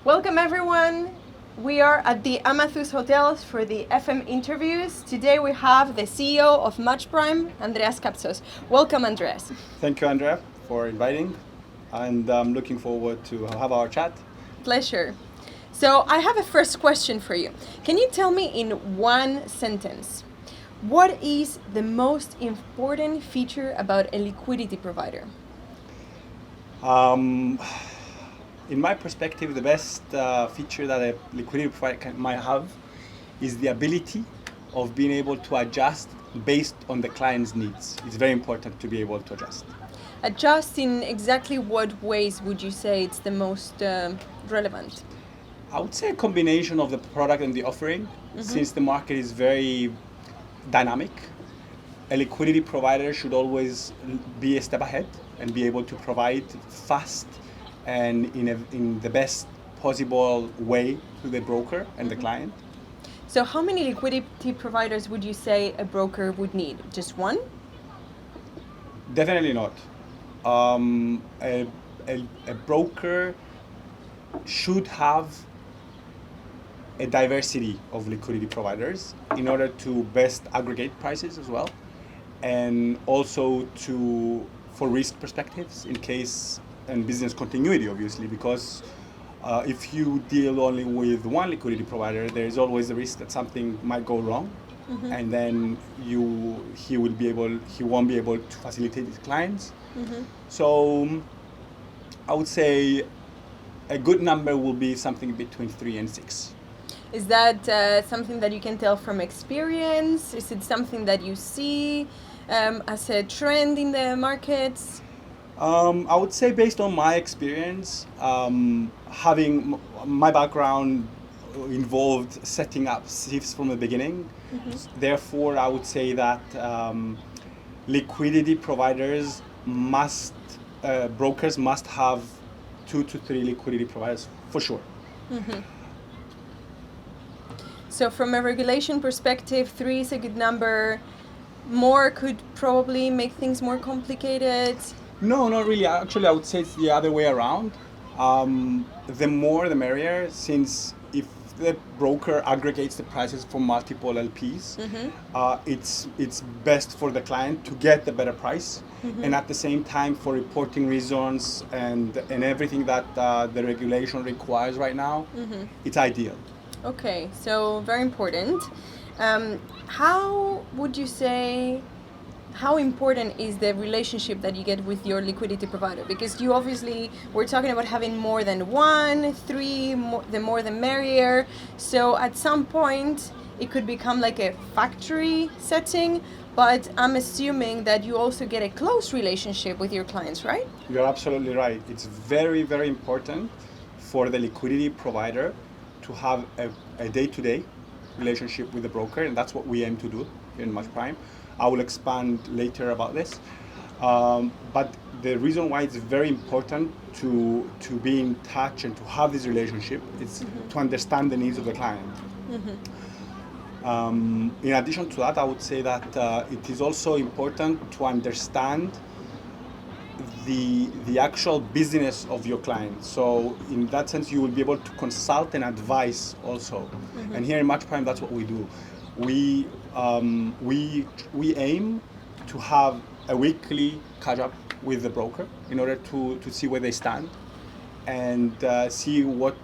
Welcome everyone. We are at the Amathus Hotels for the FM interviews. Today we have the CEO of MatchPrime, Andreas Kapsos. Welcome, Andreas. Thank you, Andrea, for inviting, and I'm looking forward to have our chat. Pleasure. So I have a first question for you. Can you tell me in one sentence, what is the most important feature about a liquidity provider? In my perspective, the best feature that a liquidity provider might have is the ability of being able to adjust based on the client's needs. It's very important to be able to adjust. Adjust in exactly what ways would you say it's the most relevant? I would say a combination of the product and the offering, since the market is very dynamic. A liquidity provider should always be a step ahead and be able to provide fast and in the best possible way to the broker and the client. So how many liquidity providers would you say a broker would need? Just one? Definitely not. A broker should have a diversity of liquidity providers in order to best aggregate prices as well, and also for risk perspectives in case and business continuity, obviously, because if you deal only with one liquidity provider, there is always the risk that something might go wrong, and then he won't be able to facilitate his clients. So I would say a good number will be something between 3 and 6. Is that something that you can tell from experience? Is it something that you see as a trend in the markets? I would say based on my experience, having my background involved setting up SIFs from the beginning, therefore I would say that liquidity providers brokers must have 2 to 3 liquidity providers for sure. So from a regulation perspective, 3 is a good number. More could probably make things more complicated. No, not really. Actually, I would say it's the other way around. The more the merrier, since if the broker aggregates the prices for multiple LPs, it's best for the client to get the better price, and at the same time for reporting reasons and everything that the regulation requires right now, it's ideal. Okay, so very important. How would you say, how important is the relationship that you get with your liquidity provider? Because you obviously, we're talking about having more than 1, 3, the more the merrier. So at some point, it could become like a factory setting, but I'm assuming that you also get a close relationship with your clients, right? You're absolutely right. It's very, very important for the liquidity provider to have a day-to-day relationship with the broker, and that's what we aim to do in MatchPrime. I will expand later about this, but the reason why it's very important to be in touch and to have this relationship is to understand the needs of the client. In addition to that, I would say that it is also important to understand the actual business of your client. So in that sense, you will be able to consult and advise also. And here in MatchPrime, that's what we do. We aim to have a weekly catch up with the broker in order to see where they stand and see what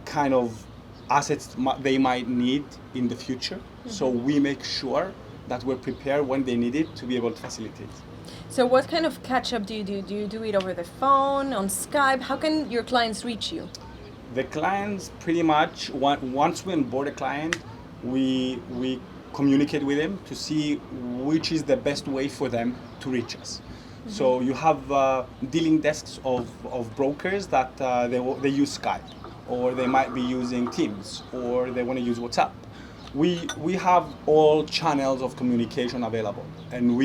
kind of assets they might need in the future. So we make sure that we're prepared when they need it to be able to facilitate. So what kind of catch-up do you do? Do you do it over the phone, on Skype? How can your clients reach you? The clients pretty much, once we onboard a client, we communicate with them to see which is the best way for them to reach us. So you have dealing desks of brokers that they use Skype, or they might be using Teams, or they want to use WhatsApp. We have all channels of communication available, and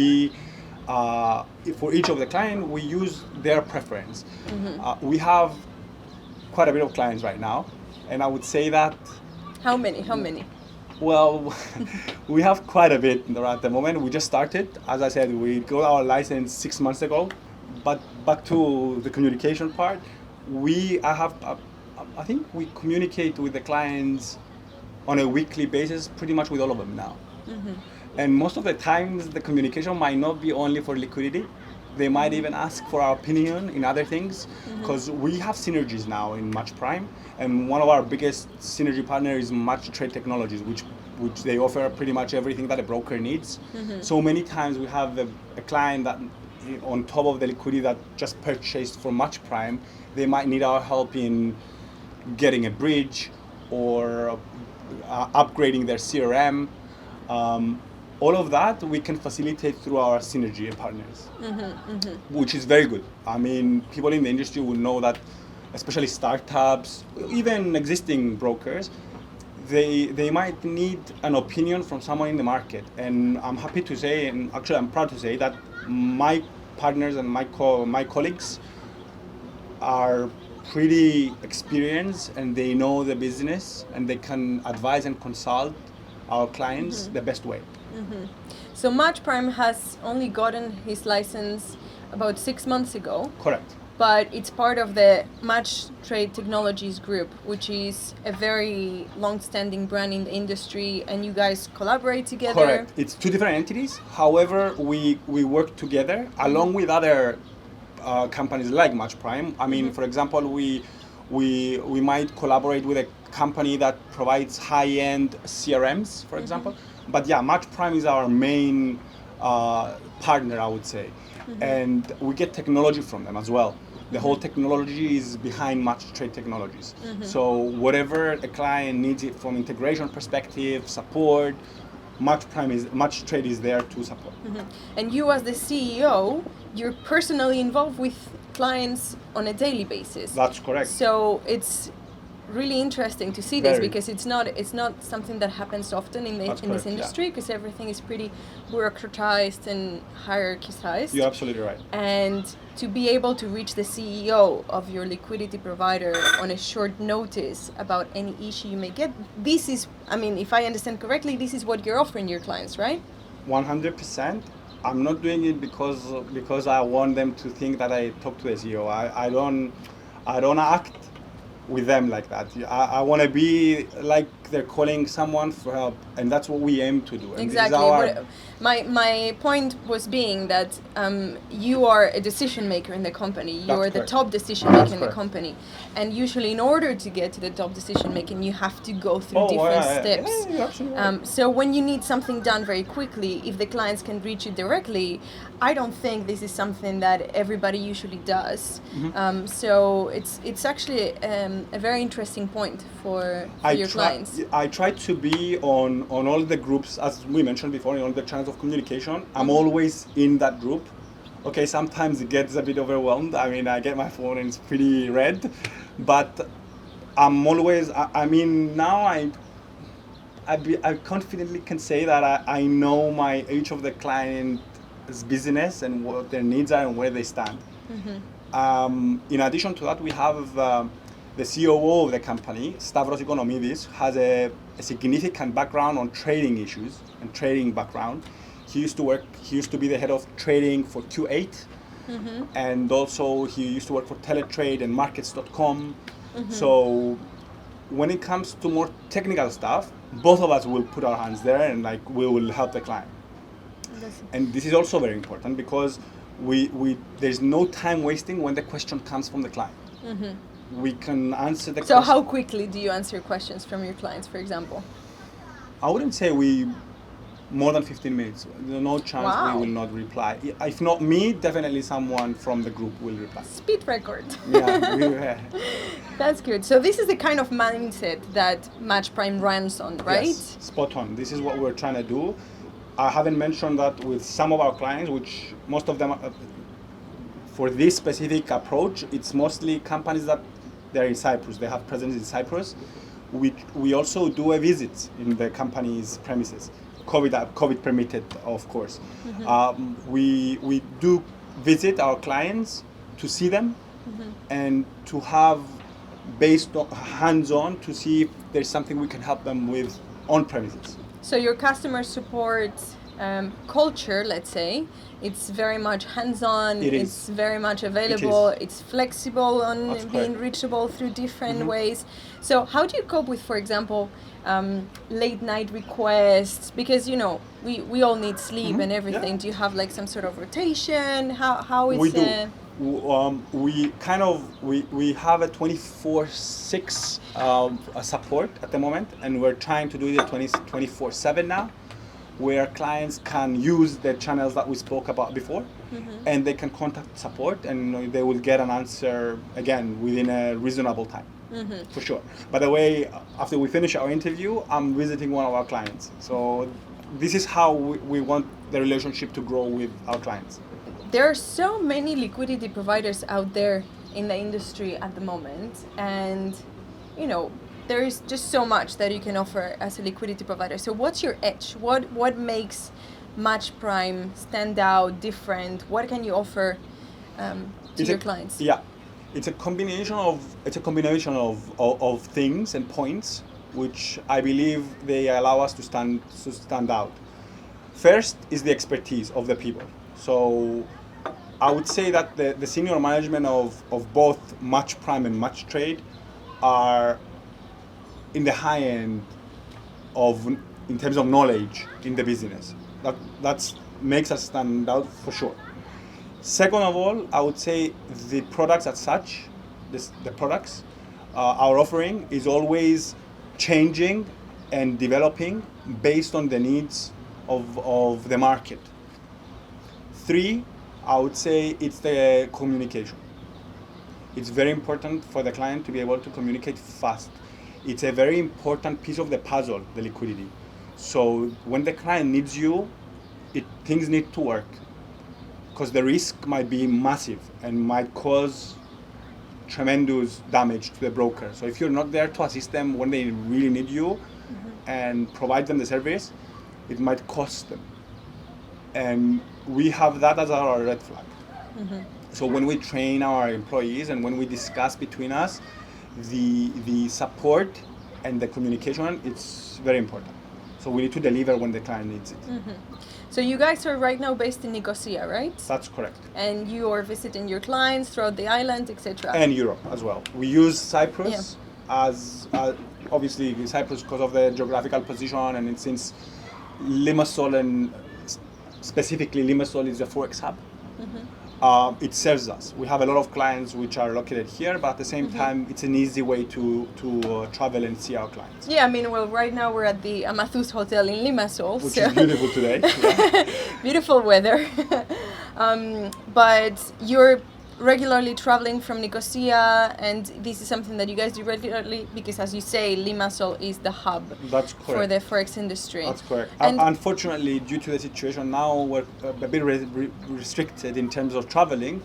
for each of the client, we use their preference. We have quite a bit of clients right now, and I would say that... How many? Well, we have quite a bit at the moment. We just started. As I said, we got our license 6 months ago. But back to the communication part, I have I think we communicate with the clients on a weekly basis, pretty much with all of them now. And most of the times, the communication might not be only for liquidity. They might even ask for our opinion in other things, because we have synergies now in Match Prime, and one of our biggest synergy partners is Match Trade Technologies, which they offer pretty much everything that a broker needs. So many times we have a client that, on top of the liquidity that just purchased from Match Prime, they might need our help in getting a bridge or upgrading their CRM. All of that we can facilitate through our synergy partners, which is very good. I mean, people in the industry will know that, especially startups, even existing brokers, they might need an opinion from someone in the market. And I'm happy to say, and actually I'm proud to say, that my partners and my colleagues are pretty experienced, and they know the business, and they can advise and consult our clients the best way. So Match Prime has only gotten his license about 6 months ago. Correct. But it's part of the Match Trade Technologies group, which is a very long-standing brand in the industry, and you guys collaborate together. Correct. It's two different entities. However, we work together along with other companies like Match Prime. I mean, for example, we might collaborate with a company that provides high-end CRMs, for example. But yeah, Match Prime is our main partner, I would say. And we get technology from them as well. The whole technology is behind Match Trade Technologies. So whatever a client needs it from integration perspective, support, Match Trade is there to support. And you, as the CEO, you're personally involved with clients on a daily basis. That's correct. So it's really interesting to see this, Very. because it's not something that happens often in this industry, because everything is pretty bureaucratized and hierarchized. You're absolutely right. And to be able to reach the CEO of your liquidity provider on a short notice about any issue you may get, this is, I mean, if I understand correctly, this is what you're offering your clients, right? 100%. I'm not doing it because I want them to think that I talk to the CEO. I don't act with them like that. I want to be like they're calling someone for help, and that's what we aim to do. And exactly. My point was being that you are a decision maker in the company. You are the top decision maker in the company, and usually, in order to get to the top decision making, you have to go through different steps. Yeah, you're absolutely right. So when you need something done very quickly, if the clients can reach you directly, I don't think this is something that everybody usually does. So it's actually a very interesting point for your clients. I try to be on all the groups, as we mentioned before, in all the channels of communication. I'm always in that group. Okay, sometimes it gets a bit overwhelmed. I mean, I get my phone and it's pretty red, but I'm always, I mean, now I confidently can say that I know each of the client's business and what their needs are and where they stand. In addition to that, we have the COO of the company, Stavros Economidis, has a significant background on trading issues and trading background. He used to be the head of trading for Q8, and also he used to work for Teletrade and Markets.com. So when it comes to more technical stuff, both of us will put our hands there, and like we will help the client. And this is also very important, because there's no time wasting when the question comes from the client. We can answer the question. So how quickly do you answer questions from your clients, for example? I wouldn't say more than 15 minutes. There's no chance we will not reply. If not me, definitely someone from the group will reply. Speed record. Yeah. That's good. So this is the kind of mindset that Match Prime runs on, right? Yes, spot on. This is what we're trying to do. I haven't mentioned that with some of our clients, which most of them, for this specific approach, it's mostly companies that they're in Cyprus. They have presence in Cyprus. We also do a visit in the company's premises, COVID permitted, of course. We do visit our clients to see them and to have hands-on to see if there's something we can help them with on premises. So your customer support culture, let's say, it's very much hands-on. It is. It's very much available. It is. It's flexible on That's being correct. reachable through different Mhm. ways. So how do you cope with, for example, late night requests? Because we all need sleep Mhm. and everything. Yeah. Do you have like some sort of rotation? How We is do. We have a 24/6 support at the moment, and we're trying to do it 24/7 now, where clients can use the channels that we spoke about before, and they can contact support, and they will get an answer again within a reasonable time, for sure. By the way, after we finish our interview, I'm visiting one of our clients. So this is how we want the relationship to grow with our clients. There are so many liquidity providers out there in the industry at the moment, and there is just so much that you can offer as a liquidity provider. So what's your edge? What makes Match Prime stand out, different? What can you offer to your clients? Yeah, it's a combination of things and points which I believe they allow us to stand out. First is the expertise of the people. So I would say that the senior management of both Match Prime and Match Trade are in the high end in terms of knowledge in the business. That makes us stand out for sure. Second of all, I would say the products as such, the products, our offering is always changing and developing based on the needs of the market. Three, I would say it's the communication. It's very important for the client to be able to communicate fast. It's a very important piece of the puzzle, the liquidity. So when the client needs you, things need to work, because the risk might be massive and might cause tremendous damage to the broker. So if you're not there to assist them when they really need you and provide them the service, it might cost them. And we have that as our red flag. So when we train our employees and when we discuss between us, the support and the communication, it's very important. So we need to deliver when the client needs it. So you guys are right now based in Nicosia, right? That's correct. And you are visiting your clients throughout the island, etc. And Europe as well. We use Cyprus as obviously Cyprus because of the geographical position, and since Limassol and specifically Limassol is a forex hub. It serves us. We have a lot of clients which are located here, but at the same time, it's an easy way to travel and see our clients. Yeah, I mean, well, right now we're at the Amathus Hotel in Limassol. Which is beautiful today. Beautiful weather. But you're regularly traveling from Nicosia, and this is something that you guys do regularly because, as you say, Limassol is the hub for the forex industry. That's correct. And unfortunately, due to the situation now, we're a bit restricted in terms of traveling,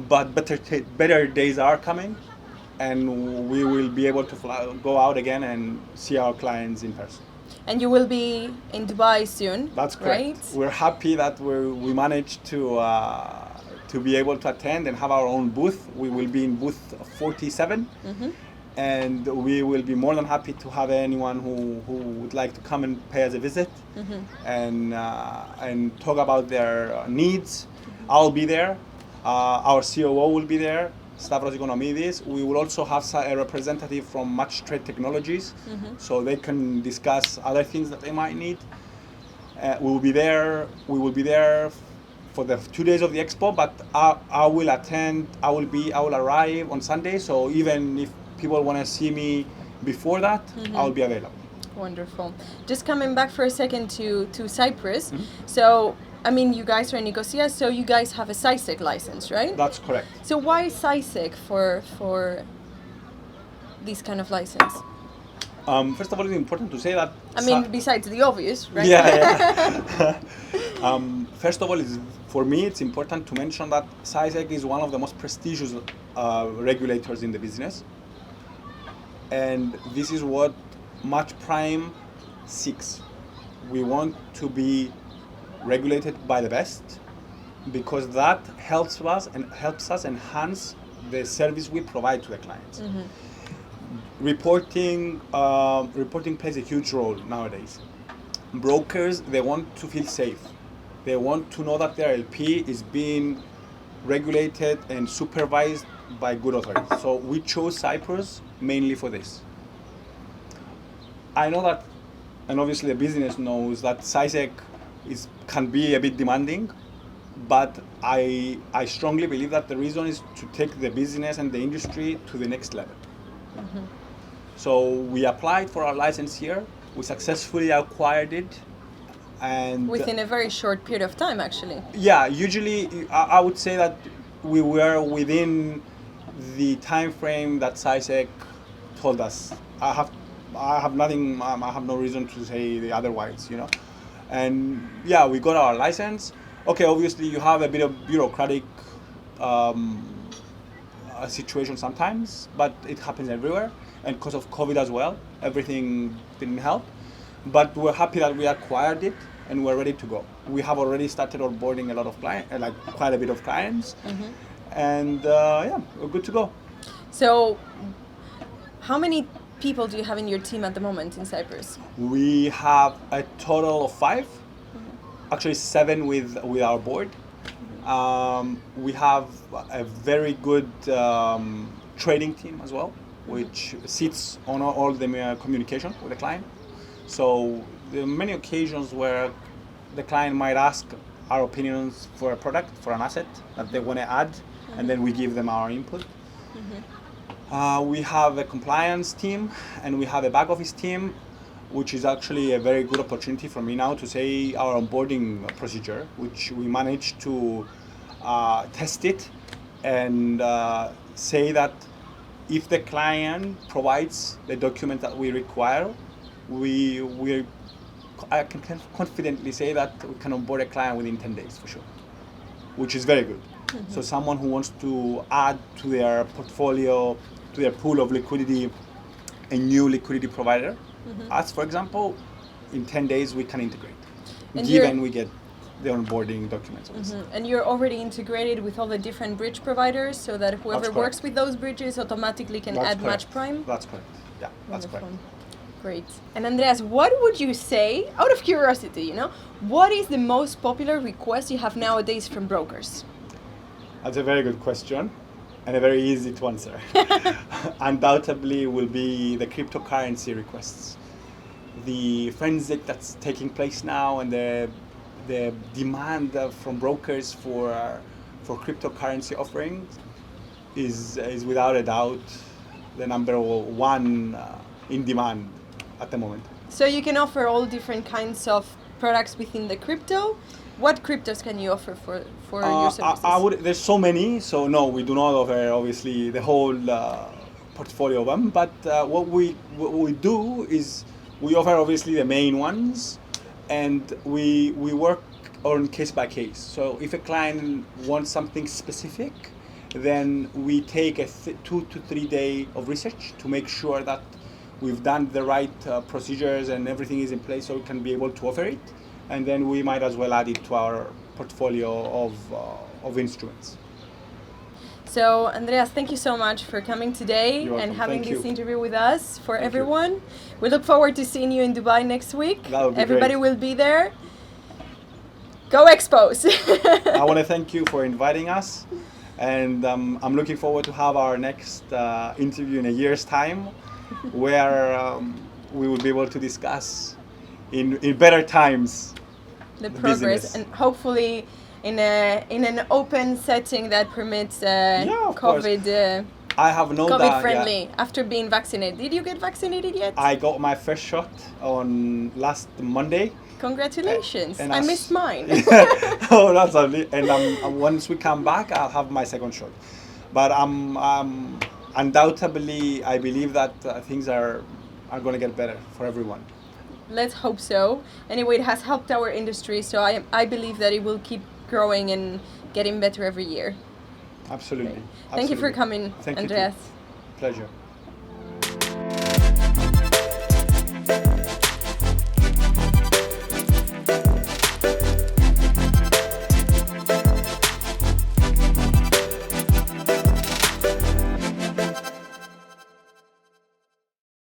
but better days are coming, and we will be able to go out again and see our clients in person. And you will be in Dubai soon. That's correct. Right? We're happy that we managed to be able to attend and have our own booth. We will be in booth 47, and we will be more than happy to have anyone who would like to come and pay us a visit and talk about their needs. I'll be there. Our COO will be there, Stavros Economidis. We will also have a representative from Match Trade Technologies, so they can discuss other things that they might need. We will be there. We will be there for the 2 days of the expo, but I will attend. I will arrive on Sunday. So even if people want to see me before that, I'll be available. Wonderful. Just coming back for a second to Cyprus. So, I mean, you guys are in Nicosia, so you guys have a SISEC license, right? That's correct. So why SISEC for this kind of license? First of all, it's important to say that. I mean, besides the obvious, right? Yeah. First of all, for me, it's important to mention that SISEC is one of the most prestigious regulators in the business, and this is what Match Prime seeks. We want to be regulated by the best, because that helps us enhance the service we provide to the clients. Reporting plays a huge role nowadays. brokers, they want to feel safe. They want to know that their LP is being regulated and supervised by good authorities. So we chose Cyprus mainly for this. I know that, and obviously the business knows that CySec can be a bit demanding, but I strongly believe that the reason is to take the business and the industry to the next level. Mm-hmm. So we applied for our license here. We successfully acquired it, and within a very short period of time, actually. Yeah, usually I would say that we were within the time frame that CySec told us. I have nothing. I have no reason to say the otherwise, you know. And yeah, we got our license. Okay, obviously you have a bit of bureaucratic situation sometimes, but it happens everywhere. And because of COVID as well, everything didn't help. But we're happy that we acquired it and we're ready to go. We have already started onboarding a lot of clients, like quite a bit of clients, and yeah, we're good to go. So, how many people do you have in your team at the moment in Cyprus? We have a total of 5, actually 7 with our board. We have a very good trading team as well, which sits on all the communication with the client. So there are many occasions where the client might ask our opinions for a product, for an asset that they want to add, and then we give them our input. We have a compliance team and we have a back office team, which is actually a very good opportunity for me now to say our onboarding procedure, which we managed to test it and say that if the client provides the document that we require, I can confidently say that we can onboard a client within 10 days for sure, which is very good. So someone who wants to add to their portfolio, to their pool of liquidity, a new liquidity provider, us for example, in 10 days we can integrate, and given we get the onboarding documents. And you're already integrated with all the different bridge providers, so that whoever works with those bridges automatically can add match prime? That's correct. Yeah, that's correct. Great. And Andreas, what would you say, out of curiosity, you know, what is the most popular request you have nowadays from brokers? That's a very good question and a very easy to answer. Undoubtedly will be the cryptocurrency requests. The frenzy that's taking place now and the demand from brokers for cryptocurrency offerings is without a doubt the number one in demand at the moment. So you can offer all different kinds of products within the crypto. What cryptos can you offer for your services? There's so many, so no, we do not offer obviously the whole portfolio of them. But what we do is we offer obviously the main ones, and we work on case by case. So if a client wants something specific, then we take a 2 to 3 day of research to make sure that we've done the right procedures and everything is in place so we can be able to offer it. And then we might as well add it to our portfolio of instruments. So, Andreas, thank you so much for coming today and having this interview with us. For everyone, we look forward to seeing you in Dubai next week. That would be Everybody great. will be there. Go Expos! I want to thank you for inviting us, and I'm looking forward to have our next interview in a year's time, where we will be able to discuss in better times the progress business. And hopefully in an open setting that permits COVID I have no COVID doubt, friendly after being vaccinated. Did you get vaccinated yet? I got my first shot on last Monday. Congratulations! And I missed mine. Oh, that's lovely. And once we come back, I'll have my second shot. But undoubtedly, I believe that things are going to get better for everyone. Let's hope so. Anyway, it has helped our industry, so I believe that it will keep growing and getting better every year. Absolutely. Right. Thank you for coming, Andreas. Pleasure.